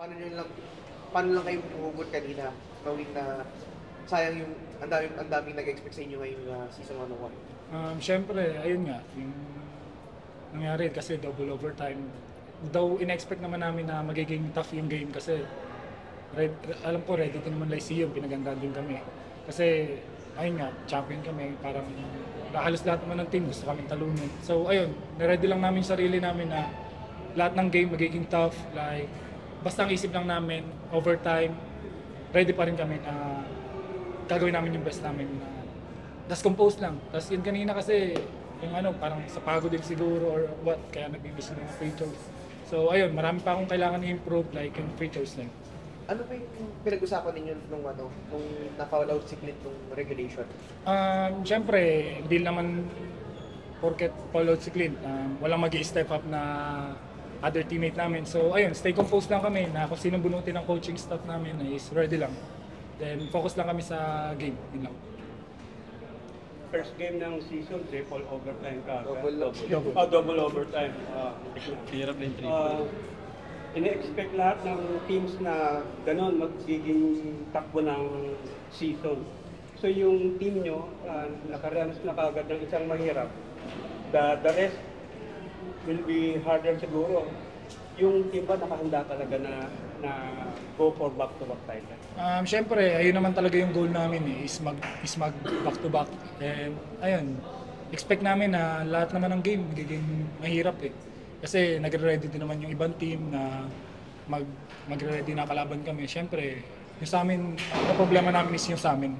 paano nyo lang, paano lang kayo humugot kanina, knowing na sayang yung, ang daming nag-expect sa inyo ngayong season 101? Siyempre, ayun nga, yung nangyari kasi double overtime. Though in-expect naman namin na magiging tough yung game kasi alam ko ready din naman Lyceum, pinagandaan din kami. Kasi ayun nga, champion kami, parang halos lahat naman ng team gusto kaming talunin. So ayun, na-ready lang namin sarili namin na lahat ng game magiging tough, like basta ang isip lang namin, overtime, ready pa rin kami na gagawin namin yung best namin na tas compose lang. Tas yun kanina kasi yung parang sa pagod din siguro or what, kaya nag-miss ng free throws. So ayun, marami pa akong kailangan i-improve like yung free throws lang. Ano ba yung pinag-usapan ninyo nung na-foul out si Clint nung regulation? Siyempre, hindi naman porket foul out si Clint, walang mag-i-step up na other teammate namin. So ayun, stay composed lang kami na kung sino bunutin ng coaching staff namin is ready lang. Then focus lang kami sa game, yun lang. First game ng season, triple overtime ka. Double Overtime. Hirap na yung triple. Ine-expect lahat ng teams na gano'n magiging takbo ng season. So yung team nyo, nakaranas na kagad ng isang mahirap. The rest will be harder siguro. Yung team ba nakahanda talaga na go for back-to-back title? Siyempre, ayun naman talaga yung goal namin is mag back-to-back. And ayun, expect namin na lahat naman ng game magiging mahirap eh. Kasi nagre-ready din naman yung ibang team na magre-ready na kalaban kami. Siyempre, yung sa amin, ang problema namin is yung sa amin.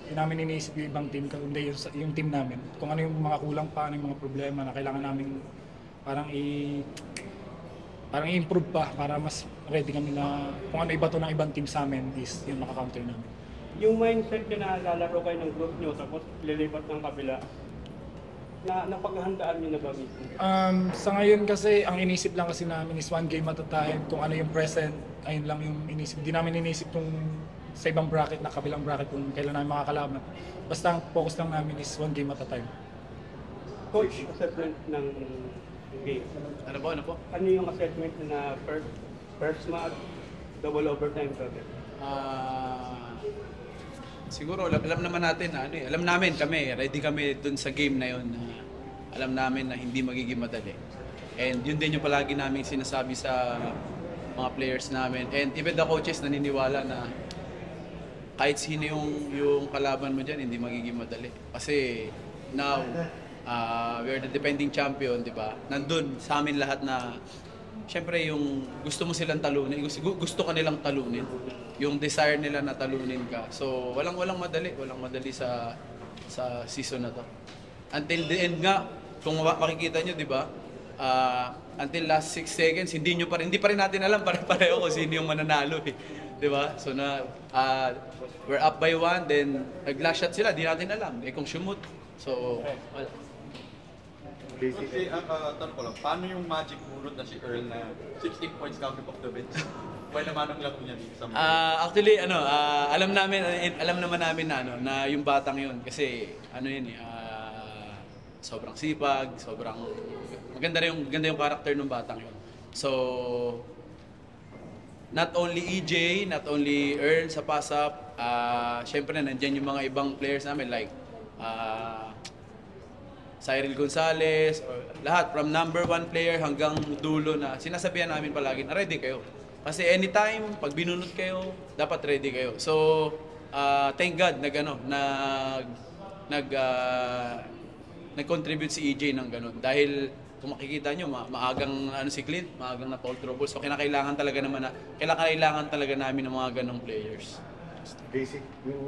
Hindi namin iniisip yung ibang team, kundi yung team namin. Kung ano yung mga kulang pa, ano yung mga problema na kailangan namin parang i-improve pa para mas ready kami na kung ano iba to ng ibang team sa amin is yung makakounter namin. Yung mindset nyo na lalaro kayo ng group nyo tapos lilipat ng kabila, napaghandaan nyo na ba mismo? Sa ngayon kasi, ang inisip lang kasi namin is one game at a time. Kung ano yung present, ayun lang yung inisip. Hindi namin inisip yung sa ibang bracket, na kabilang bracket kung kailan namin makakalaban. Basta ang focus lang namin is one game at a time. Coach, assessment ng game. Ano po? Ano yung assessment na first match, double overtime target? Siguro alam naman natin na alam namin kami, ready kami dun sa game na yun. Alam namin na hindi magiging madali. And yun din yung palagi namin sinasabi sa mga players namin. And even the coaches naniniwala na kahit sino yung kalaban mo dyan, hindi magiging madali. Kasi now, we're the defending champion, di ba? Nandun sa amin lahat na siyempre yung gusto mo silang talunin, gusto ka nilang talunin. Yung desire nila na talunin ka. So walang madali sa season na to. Until the end nga, kung makikita nyo, di ba? Until last 6 seconds, hindi pa rin natin alam pare-pareho kung sino yung mananalo eh. Di ba? So we're up by 1, then nag-last shot sila, di natin alam. Eh kung shumot. So wala. Kasi tanong ko lang, paano yung magic burot na si Earl na 16 points coming off the bench? Pwede naman ang laro niya dito sa mga. Actually, alam naman namin na yung batang yun. Kasi, sobrang sipag, maganda yung character ng batang yun. So, not only EJ, not only Earl sa pass-up, syempre nandiyan yung mga ibang players namin like, Cyril Gonzalez, or lahat, from number 1 player hanggang dulo na sinasabihan namin palagi na ready kayo. Kasi anytime, pag binunot kayo, dapat ready kayo. So, thank God nag-contribute si EJ ng ganun. Dahil kung makikita nyo, maagang si Clint, maagang na foul trouble. So, kailangan talaga namin ng mga ganong players. Basic, yung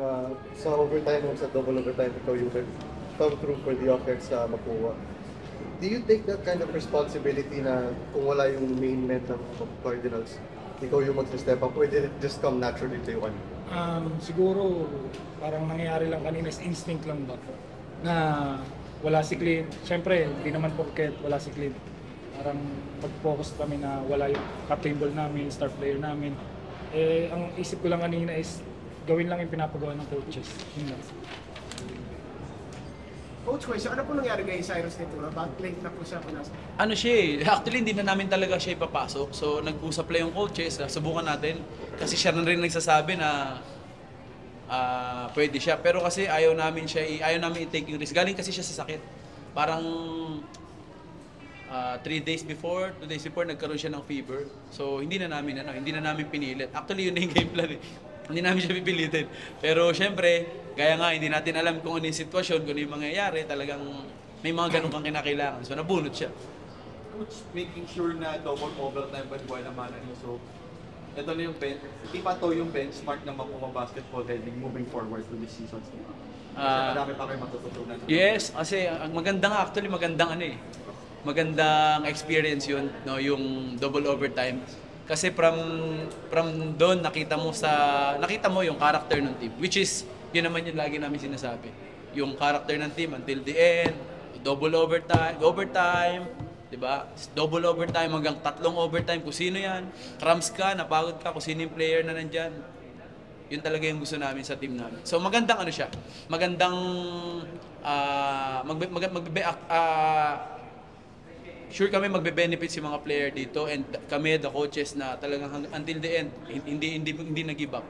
sa overtime o sa double overtime, ikaw yung come through for the offense sa makuha. Do you take that kind of responsibility na kung wala yung main man ng Cardinals, ikaw yung mag-step up, or did it just come naturally to you? Siguro, parang nangyayari lang kanina is instinct lang ba? Na wala si Clint. Siyempre, hindi naman porket wala si Clint. Parang pag-focus kami na wala yung captain ball namin, star player namin. Eh, ang isip ko lang kanina is gawin lang yung pinapagawa ng coaches. Yun lang. Coach question, ano po nangyari kay Cyrus Ventura? Bakit late na po siya punas? Ano siya eh, actually hindi na namin talaga siya ipapasok. So nag-usap lang yung coaches, subukan natin. Kasi siya na rin nagsasabi na pwede siya. Pero kasi ayaw namin i-take yung risk. Galing kasi siya sa sakit. Parang 2 days before nagkaroon siya ng fever. So hindi na namin pinilit. Actually yun na yung game plan eh. Hindi namin siya pipilitin. Pero syempre, gaya nga, hindi natin alam kung ano yung sitwasyon, kung ano yung mangyayari, talagang may mga ganun kang kinakailangan. So nabunot siya. Coach, making sure na double overtime pa buwan naman ano. So, ito na yung ipa to yung benchmark ng mga basketball heading moving forward to this season. Kasi marami pa kayo matututunan. Yes, kasi ang magandang magandang experience yun, no, yung double overtime. Kasi from doon nakita mo yung character ng team, which is yun naman yung lagi namin sinasabi. Yung character ng team until the end, double overtime, 'di ba? Double overtime hanggang 3 overtime kung sino 'yan. Cramps ka, napagod ka kung sino yung player na nandiyan. Yun talaga yung gusto namin sa team namin. So magandang ano siya. Magandang sure kami magbe-benefit si mga player dito and kami the coaches na talagang until the end hindi nag-give up.